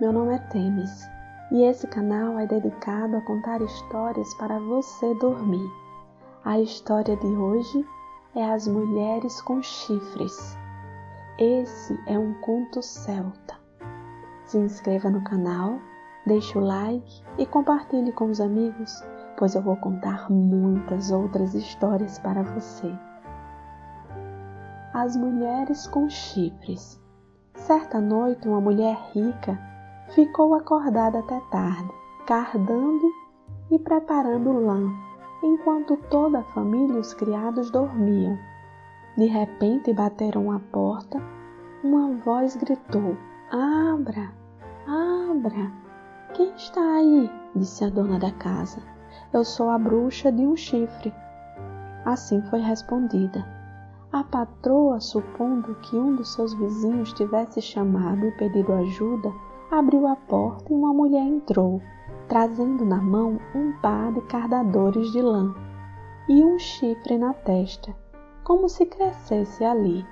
meu nome é Temis e esse canal é dedicado a contar histórias para você dormir. A história de hoje é As Mulheres com Chifres. Esse é um conto celta. Se inscreva no canal, deixe o like e compartilhe com os amigos, pois eu vou contar muitas outras histórias para você. As Mulheres com Chifres. Certa noite, uma mulher rica ficou acordada até tarde, cardando e preparando lã, enquanto toda a família e os criados dormiam. De repente bateram à porta, uma voz gritou: "Abra, abra! Quem está aí?" disse a dona da casa. "Eu sou a bruxa de um chifre." Assim foi respondida. A patroa, supondo que um dos seus vizinhos tivesse chamado e pedido ajuda, abriu a porta e uma mulher entrou, trazendo na mão um par de cardadores de lã e um chifre na testa, como se crescesse ali.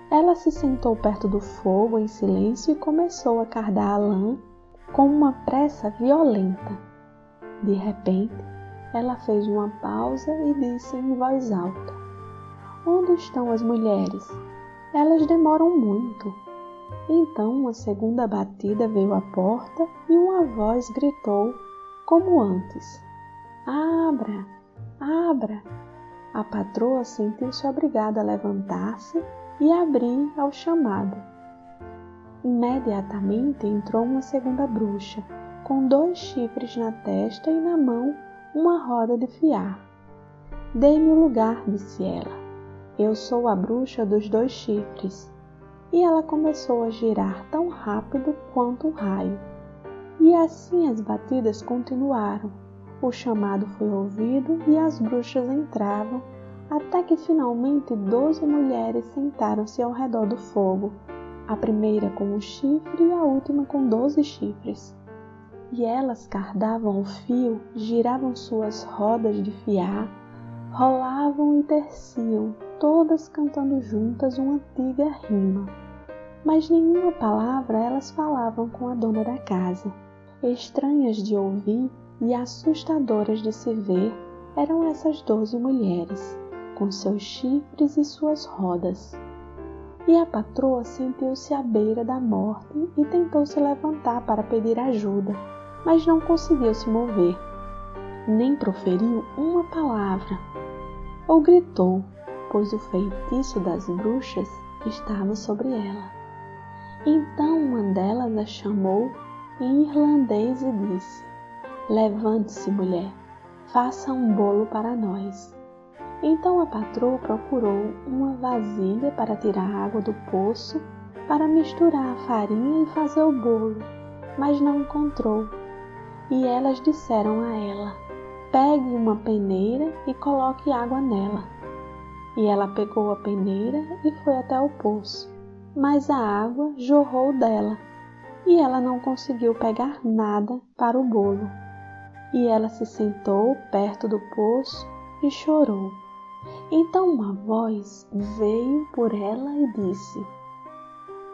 Ela se sentou perto do fogo em silêncio e começou a cardar a lã com uma pressa violenta. De repente, ela fez uma pausa e disse em voz alta: "Onde estão as mulheres? Elas demoram muito." Então uma segunda batida veio à porta e uma voz gritou como antes: "Abra, abra!" A patroa sentiu-se obrigada a levantar-se e abrir ao chamado. Imediatamente entrou uma segunda bruxa, com 2 chifres na testa e na mão uma roda de fiar. "Dê-me o lugar", disse ela. "Eu sou a bruxa dos 2 chifres." E ela começou a girar tão rápido quanto um raio. E assim as batidas continuaram. O chamado foi ouvido e as bruxas entravam, até que finalmente 12 mulheres sentaram-se ao redor do fogo, a primeira com um chifre e a última com 12 chifres. E elas cardavam o fio, giravam suas rodas de fiar, rolavam e terciam, todas cantando juntas uma antiga rima. Mas nenhuma palavra elas falavam com a dona da casa. Estranhas de ouvir e assustadoras de se ver eram essas 12 mulheres, com seus chifres e suas rodas. E a patroa sentiu-se à beira da morte e tentou se levantar para pedir ajuda, mas não conseguiu se mover, nem proferiu uma palavra. Ou gritou, pois o feitiço das bruxas estava sobre ela. Então uma delas a chamou em irlandês e disse: "Levante-se, mulher, faça um bolo para nós." Então a patroa procurou uma vasilha para tirar a água do poço, para misturar a farinha e fazer o bolo, mas não encontrou. E elas disseram a ela: "Pegue uma peneira e coloque água nela." E ela pegou a peneira e foi até o poço, mas a água jorrou dela, e ela não conseguiu pegar nada para o bolo. E ela se sentou perto do poço e chorou. Então uma voz veio por ela e disse: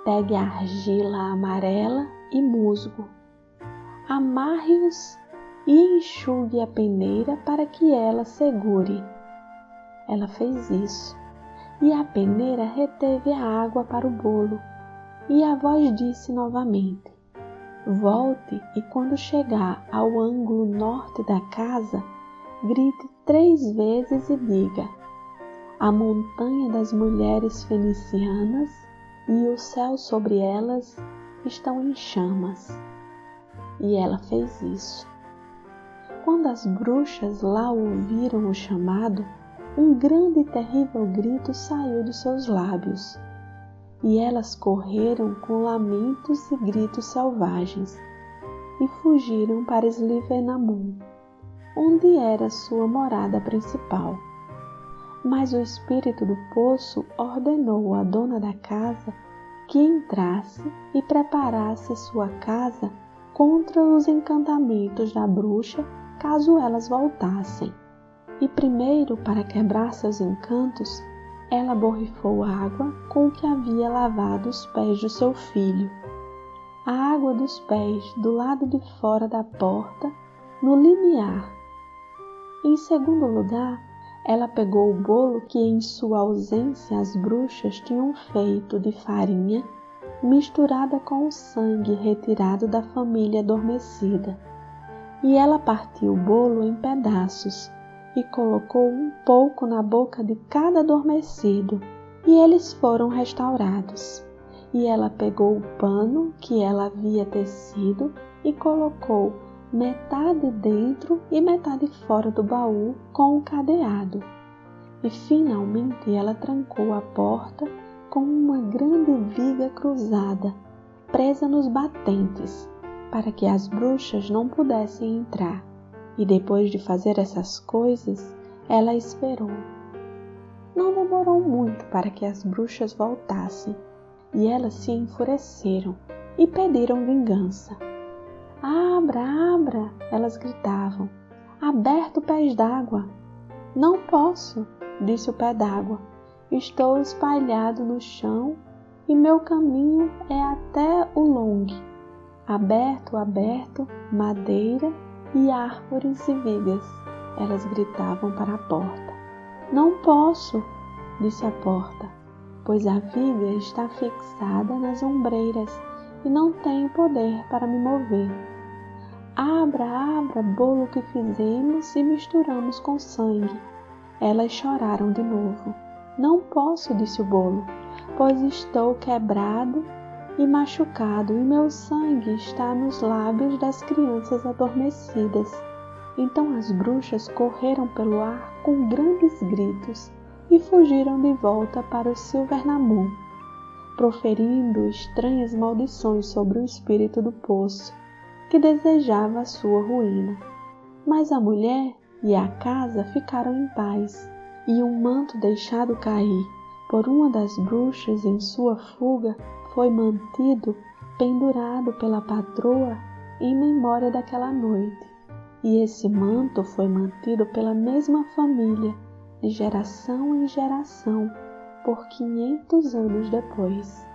"Pegue a argila amarela e musgo, amarre-os e enxugue a peneira para que ela segure." Ela fez isso, e a peneira reteve a água para o bolo. E a voz disse novamente: "Volte e quando chegar ao ângulo norte da casa, grite 3 vezes e diga: 'A montanha das mulheres fenicianas e o céu sobre elas estão em chamas.'" E ela fez isso. Quando as bruxas lá ouviram o chamado, um grande e terrível grito saiu dos seus lábios. E elas correram com lamentos e gritos selvagens e fugiram para Slievenamon, onde era sua morada principal. Mas o espírito do poço ordenou à dona da casa que entrasse e preparasse sua casa contra os encantamentos da bruxa caso elas voltassem. E primeiro, para quebrar seus encantos, ela borrifou água com que havia lavado os pés do seu filho. A água dos pés do lado de fora da porta, no limiar. Em segundo lugar, ela pegou o bolo que em sua ausência as bruxas tinham feito de farinha misturada com o sangue retirado da família adormecida. E ela partiu o bolo em pedaços e colocou um pouco na boca de cada adormecido, e eles foram restaurados. E ela pegou o pano que ela havia tecido e colocou metade dentro e metade fora do baú com um cadeado. E finalmente ela trancou a porta com uma grande viga cruzada, presa nos batentes, para que as bruxas não pudessem entrar. E depois de fazer essas coisas, ela esperou. Não demorou muito para que as bruxas voltassem, e elas se enfureceram e pediram vingança. Abra, abra, elas gritavam. Aberto, pés d'água. Não posso, disse o pé d'água. Estou espalhado no chão e meu caminho é até o longue. Aberto, aberto, madeira e árvores e vigas, elas gritavam para a porta. Não posso, disse a porta, pois a viga está fixada nas ombreiras e não tenho poder para me mover. Abra, abra, bolo que fizemos e misturamos com sangue. Elas choraram de novo. Não posso, disse o bolo, pois estou quebrado e machucado e meu sangue está nos lábios das crianças adormecidas. Então as bruxas correram pelo ar com grandes gritos e fugiram de volta para o Silvernamoon, proferindo estranhas maldições sobre o espírito do poço, que desejava a sua ruína. Mas a mulher e a casa ficaram em paz, e um manto deixado cair por uma das bruxas em sua fuga foi mantido pendurado pela patroa em memória daquela noite. E esse manto foi mantido pela mesma família de geração em geração por 500 anos depois.